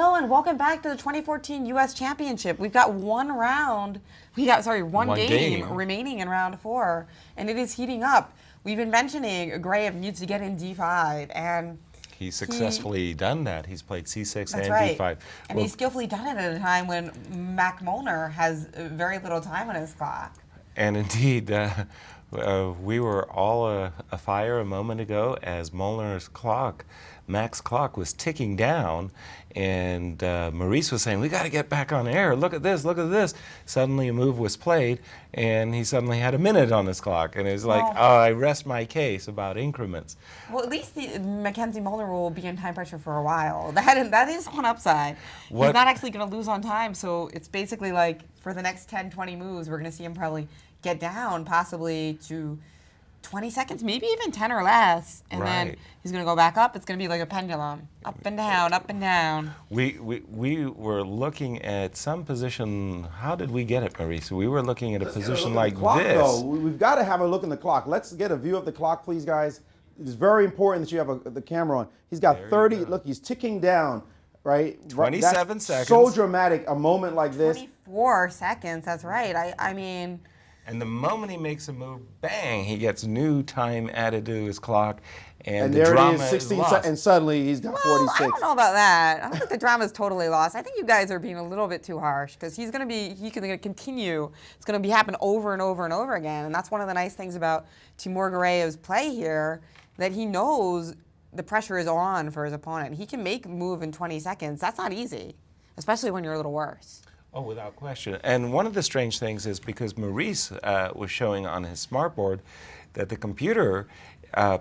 Hello and welcome back to the 2014 U.S. Championship. We've got one game remaining in round 4, and it is heating up. We've been mentioning Gray needs to get in D5, and He's successfully done that. He's played C6 and right. D5. And he's skillfully done it at a time when Mac Molnar has very little time on his clock. And indeed, we were all afire a moment ago as Molnar's clock, Mac's clock, was ticking down, and Maurice was saying, "We got to get back on air. Look at this, look at this." Suddenly a move was played, and he suddenly had a minute on his clock, and it was like, "Oh, I rest my case about increments." Well, at least Mackenzie Molnar will be in time pressure for a while. That is one upside. He's not actually going to lose on time, so it's basically like for the next 10, 20 moves, we're going to see him probably get down possibly to 20 seconds, maybe even 10 or less, and then he's going to go back up. It's going to be like a pendulum, up and down, up and down. We were looking at some position. How did we get it, Maurice? We were looking at a position like clock, this. Though. We've got to have a look in the clock. Let's get a view of the clock, please, guys. It's very important that you have the camera on. He's got 30. Look, he's ticking down, right? 27 seconds. So dramatic, a moment like this. 24 seconds, that's right. I mean... And the moment he makes a move, bang, he gets new time added to his clock, and the there drama it is, 16 lost. and suddenly he's got 46. I don't know about that. I don't think the drama's totally lost. I think you guys are being a little bit too harsh because he can continue. It's going to happen over and over and over again, and that's one of the nice things about Timur Garayev's play here, that he knows the pressure is on for his opponent. He can make a move in 20 seconds. That's not easy, especially when you're a little worse. Oh, without question. And one of the strange things is because Maurice was showing on his smartboard that the computer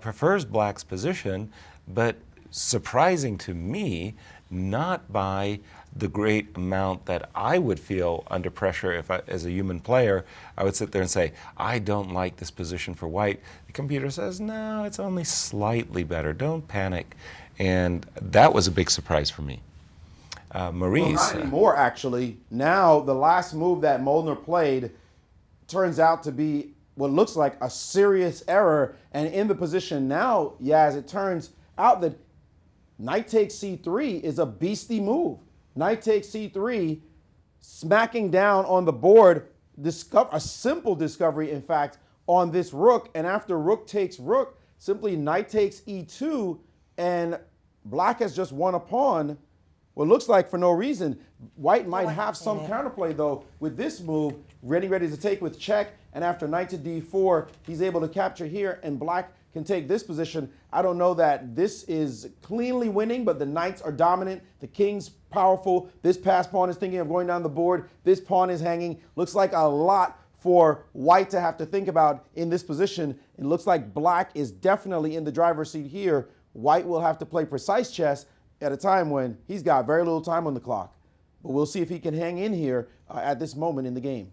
prefers Black's position, but surprising to me, not by the great amount that I would feel under pressure if as a human player, I would sit there and say, I don't like this position for White. The computer says, no, it's only slightly better. Don't panic. And that was a big surprise for me. Maurice. Well, not anymore, actually. Now, the last move that Molnar played turns out to be what looks like a serious error. And in the position now, Yaz, it turns out that knight takes c3 is a beastly move. Knight takes c3, smacking down on the board, a simple discovery, in fact, on this rook. And after rook takes rook, simply knight takes e2, and Black has just won a pawn. Well, it looks like for no reason. White might have some counterplay, though, with this move, ready to take with check, and after knight to d4, he's able to capture here, and Black can take this position. I don't know that this is cleanly winning, but the knights are dominant. The king's powerful. This passed pawn is thinking of going down the board. This pawn is hanging. Looks like a lot for White to have to think about in this position. It looks like Black is definitely in the driver's seat here. White will have to play precise chess at a time when he's got very little time on the clock. But we'll see if he can hang in here at this moment in the game.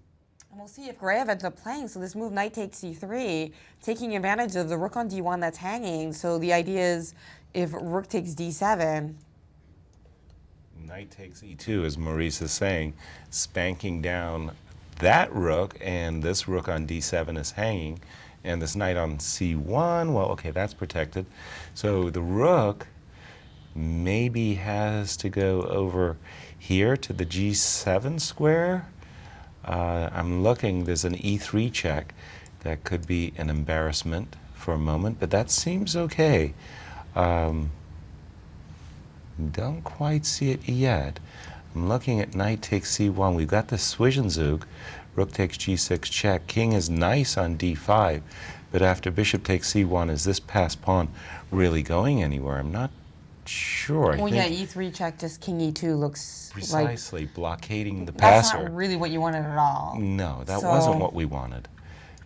And we'll see if Garayev ends up playing. So this move, knight takes c3, taking advantage of the rook on d1 that's hanging. So the idea is if rook takes d7. Knight takes e2, as Maurice is saying, spanking down that rook, and this rook on d7 is hanging, and this knight on c1, well, okay, that's protected. So the rook maybe has to go over here to the g7 square. I'm looking, there's an e3 check that could be an embarrassment for a moment, but that seems okay. Don't quite see it yet. I'm looking at knight takes c1. We've got the Zwischenzug. Rook takes g6 check. King is nice on d5, but after bishop takes c1, is this passed pawn really going anywhere? I'm not sure. Well, yeah, e3 check, just king e2 looks precisely like blockading the that's passer. not really what you wanted at all. No, that wasn't what we wanted.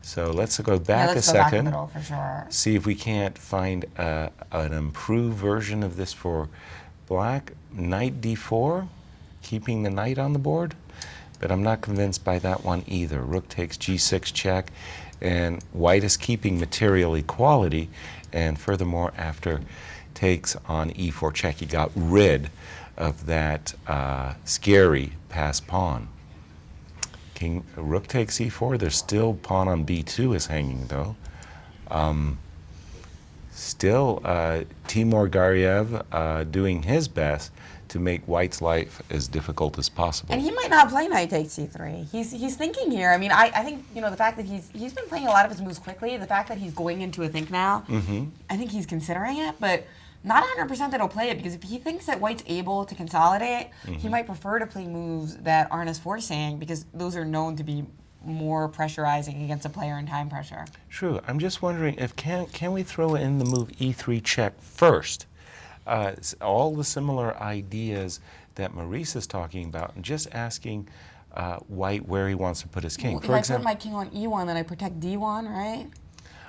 So let's go back let's a go second. back a little for sure. See if we can't find an improved version of this for Black. Knight d4, keeping the knight on the board, but I'm not convinced by that one either. Rook takes g6 check, and White is keeping material equality, and furthermore, after takes on e4 check, he got rid of that scary passed pawn. Rook takes e4. There's still pawn on b2 is hanging, though. still Timur Gariev doing his best to make White's life as difficult as possible. And he might not play knight takes c3. He's thinking here. I mean, I think, you know, the fact that he's been playing a lot of his moves quickly, the fact that he's going into a think now, I think he's considering it, but not 100% that he'll play it, because if he thinks that White's able to consolidate, he might prefer to play moves that aren't as forcing, because those are known to be more pressurizing against a player in time pressure. True. I'm just wondering if can we throw in the move e3 check first? All the similar ideas that Maurice is talking about, and just asking White where he wants to put his king. Well, For if example, I put my king on e1, then I protect d1, right?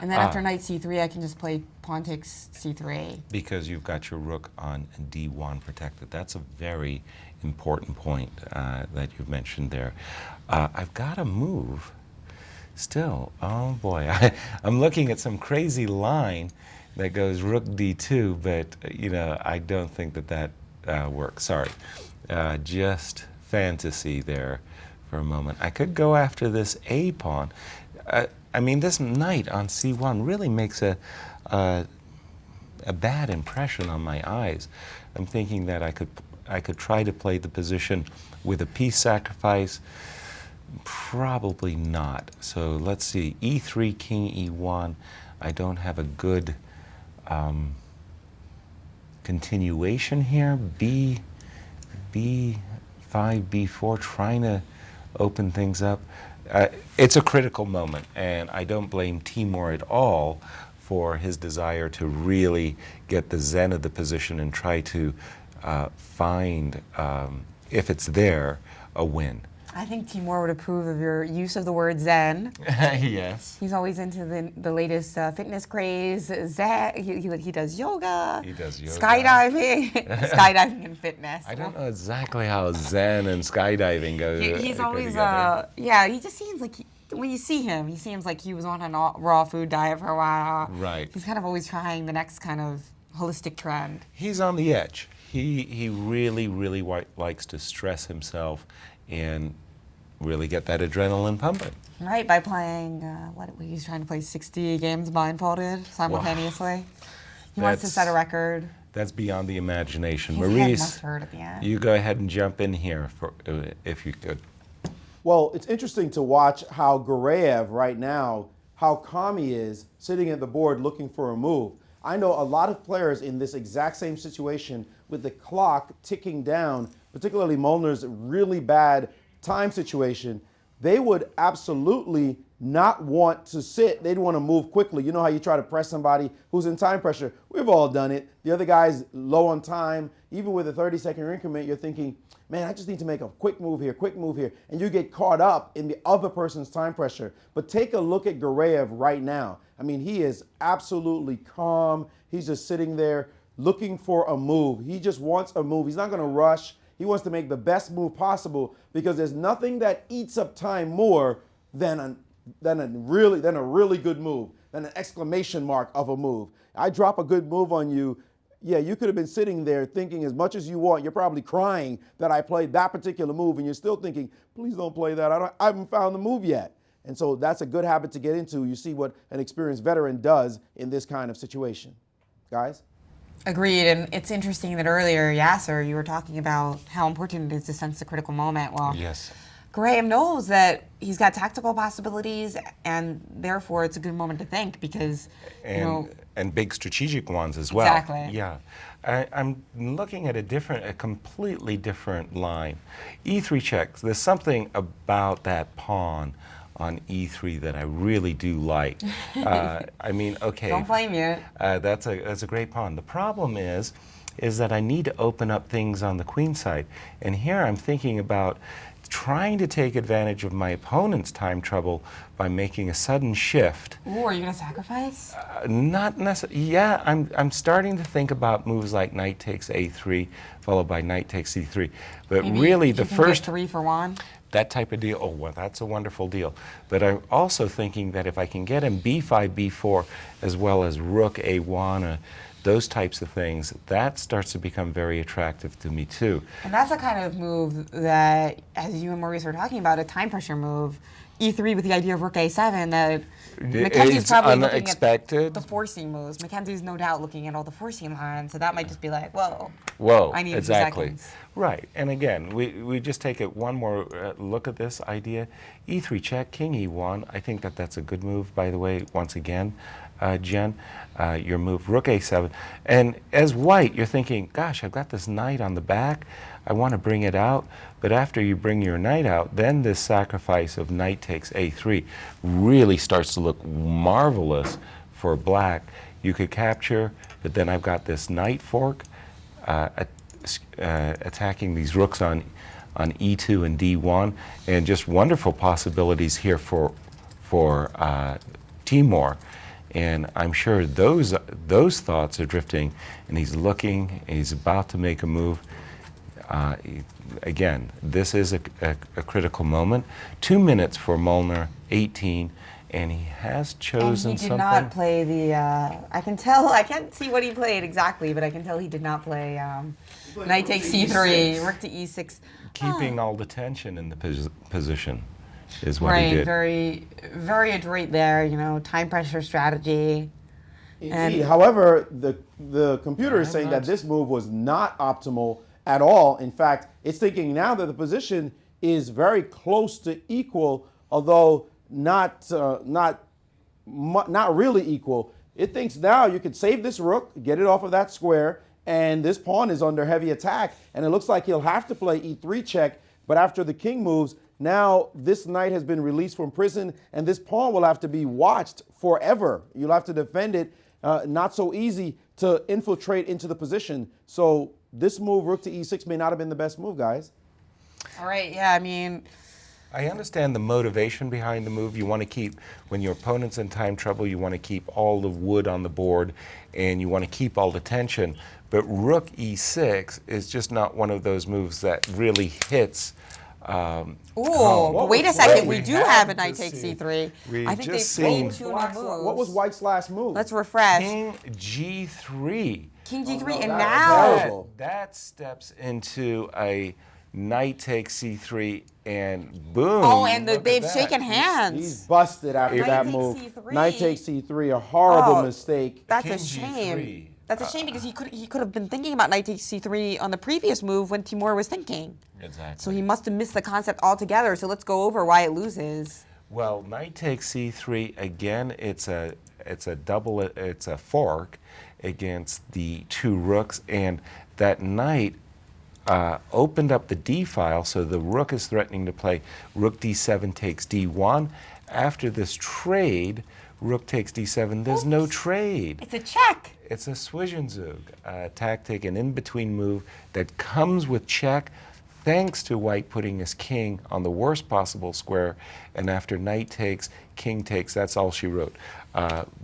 And then after knight c3, I can just play pawn takes c3. because you've got your rook on d1 protected. That's a very important point that you've mentioned there. I've got a move still. Oh boy, I'm looking at some crazy line that goes rook d2, but you know, I don't think that works. Sorry, just fantasy there for a moment. I could go after this a pawn. I mean, this knight on c1 really makes a bad impression on my eyes. I'm thinking that I could try to play the position with a piece sacrifice. Probably not. So let's see, e3, king e1. I don't have a good continuation here. b5, b4, trying to open things up. It's a critical moment, and I don't blame Timur at all for his desire to really get the zen of the position and try to find, if it's there, a win. I think Timur would approve of your use of the word zen. Yes. He's always into the latest fitness craze. Zen. He does yoga. He does yoga. Skydiving. Skydiving and fitness. I don't know exactly how Zen and skydiving go. He's go always, together. yeah, he just seems like, when you see him, he seems like he was on a raw food diet for a while. Right. He's kind of always trying the next kind of holistic trend. He's on the edge. He really, really likes to stress himself and really get that adrenaline pumping. Right, by playing, what he's trying to play 60 games blindfolded simultaneously. He wants to set a record. That's beyond the imagination. His head Maurice, must hurt at the end. you go ahead and jump in here if you could. Well, it's interesting to watch how Garayev right now, how calm he is sitting at the board looking for a move. I know a lot of players in this exact same situation with the clock ticking down, particularly Molnar's really bad time situation. They would absolutely not want to sit. They'd want to move quickly. You know how you try to press somebody who's in time pressure? We've all done it. The other guy's low on time. Even with a 30-second increment, you're thinking, man, I just need to make a quick move here, and you get caught up in the other person's time pressure. But take a look at Garayev right now. I mean, he is absolutely calm. He's just sitting there looking for a move. He just wants a move. He's not going to rush. He wants to make the best move possible, because there's nothing that eats up time more than a really good move, than an exclamation mark of a move. I drop a good move on you. Yeah, you could have been sitting there thinking as much as you want. You're probably crying that I played that particular move, and you're still thinking, please don't play that. I haven't found the move yet. And so that's a good habit to get into. You see what an experienced veteran does in this kind of situation. Guys? Agreed, and it's interesting that earlier, Yasser, you were talking about how important it is to sense the critical moment. Well, Yes. Graham knows that he's got tactical possibilities, and therefore it's a good moment to think, because, And big strategic ones as well. Exactly. Yeah. I'm looking at a completely different line. E3 checks. There's something about that pawn on e3 that I really do like. I mean, okay. Don't blame you. That's a great pawn. The problem is that I need to open up things on the queen side. And here I'm thinking about trying to take advantage of my opponent's time trouble by making a sudden shift. Ooh, are you going to sacrifice? Not necessarily. Yeah, I'm starting to think about moves like knight takes a3, followed by knight takes c3. But Maybe really, you the can first get 3 for 1. that type of deal. Oh, well, that's a wonderful deal. But I'm also thinking that if I can get him b5, b4, as well as rook a1, those types of things, that starts to become very attractive to me too. And that's the kind of move that, as you and Maurice were talking about, a time pressure move. E3 with the idea of rook A7 that Mackenzie's It's probably looking unexpected. at the forcing moves. Mackenzie's no doubt looking at all the forcing lines, so that might just be like, whoa. Whoa, I need a few exactly. seconds. Right, and again, we just take it one more look at this idea. E3 check, king E1. I think that that's a good move, by the way, once again, Jen. Your move, rook A7. And as white, you're thinking, gosh, I've got this knight on the back. I want to bring it out. But after you bring your knight out, then this sacrifice of knight takes A3 really starts to look marvelous for black. You could capture, but then I've got this knight fork attacking these rooks on E2 and D1, and just wonderful possibilities here for Timur. And I'm sure those thoughts are drifting, and he's looking, and he's about to make a move. Again, this is a critical moment. 2 minutes for Molnar, 18, and he has chosen And he did something. not play the, I can tell, I can't see what he played exactly, but I can tell he did not play knight takes C3, rook to E6. Keeping all the tension in the position is what he Right, did. very, very adroit there, you know, time pressure strategy. Indeed. However, the computer is saying that this move was not optimal at all. In fact, it's thinking now that the position is very close to equal, although not really equal. It thinks now you could save this rook, get it off of that square, and this pawn is under heavy attack, and it looks like he'll have to play E3 check. But after the king moves, now this knight has been released from prison, and this pawn will have to be watched forever. You'll have to defend it. Not so easy to infiltrate into the position. So this move, rook to E6, may not have been the best move, guys. All right, yeah, I mean, I understand the motivation behind the move. You want to keep, when your opponent's in time trouble, you want to keep all the wood on the board, and you want to keep all the tension. But rook E6 is just not one of those moves that really hits. ooh, home. but wait a What second, we we do have have a to knight takes see- C3. we I think just they've played seen- two new moves. What was White's last move? Let's refresh. King G3. King G3, no, and that was now terrible. That steps into a knight takes C3, and boom. Oh, and look at they've that. shaken He's hands. busted after Knight that takes move. C3. Knight takes C3, a horrible Oh. mistake. That's King a shame. G3. That's a shame because he could have been thinking about knight takes C3 on the previous move when Timur was thinking. Exactly. So he must have missed the concept altogether. So let's go over why it loses. Well, knight takes C3 again. It's a fork against the two rooks, and that knight opened up the D file, so the rook is threatening to play rook D7 takes D1. After this trade, rook takes D7. There's no trade. It's a check. It's a Zwischenzug tactic, an in-between move that comes with check, thanks to white putting his king on the worst possible square, and after knight takes, king takes, that's all she wrote.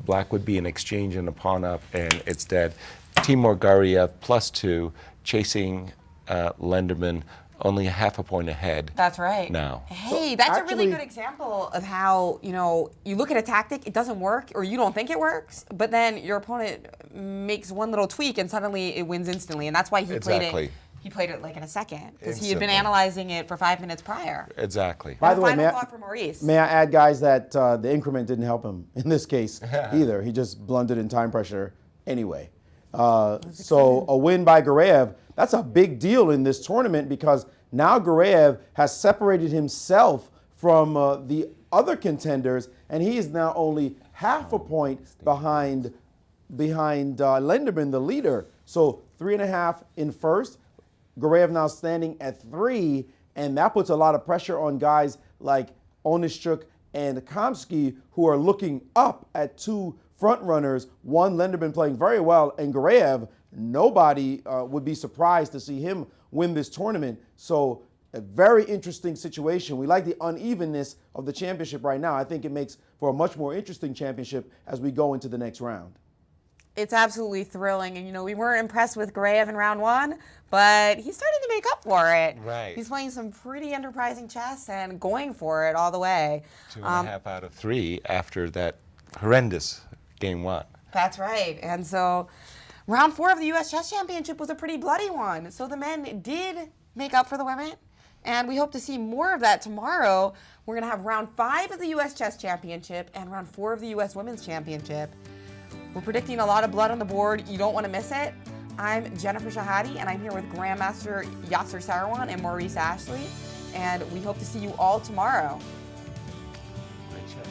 Black would be an exchange and a pawn up, and it's dead. Timur Gariev +2, chasing Lenderman, only a half a point ahead. That's right. Now. Hey, that's a really actually- good example of how, you know, you look at a tactic, it doesn't work, or you don't think it works, but then your opponent makes one little tweak and suddenly it wins instantly. And that's why he played Exactly. it. He played it like in a second because he had been Instantly. analyzing it for 5 minutes prior. Exactly. By And the way, final may thought for Maurice. may I add, guys, that the increment didn't help him in this case either. He just blundered in time pressure anyway. So a win by Gareev, that's a big deal in this tournament because now Gareev has separated himself from the other contenders, and he is now only half a point behind Lenderman, the leader. So 3.5 in first. Gareev now standing at 3, and that puts a lot of pressure on guys like Onischuk and Kamsky, who are looking up at two front runners. One, Lenderman playing very well, and Gareev, nobody would be surprised to see him win this tournament. So a very interesting situation. We like the unevenness of the championship right now. I think it makes for a much more interesting championship as we go into the next round. It's absolutely thrilling. And, you know, we weren't impressed with Gareev in round 1, but he's starting to make up for it. Right. He's playing some pretty enterprising chess and going for it all the way. 2.5 out of 3 after that horrendous game 1. That's right. And so Round 4 of the U.S. Chess Championship was a pretty bloody one. So the men did make up for the women. And we hope to see more of that tomorrow. We're going to have round 5 of the U.S. Chess Championship and round 4 of the U.S. Women's Championship. We're predicting a lot of blood on the board. You don't want to miss it. I'm Jennifer Shahade, and I'm here with Grandmaster Yasser Seirawan and Maurice Ashley. And we hope to see you all tomorrow. Great show.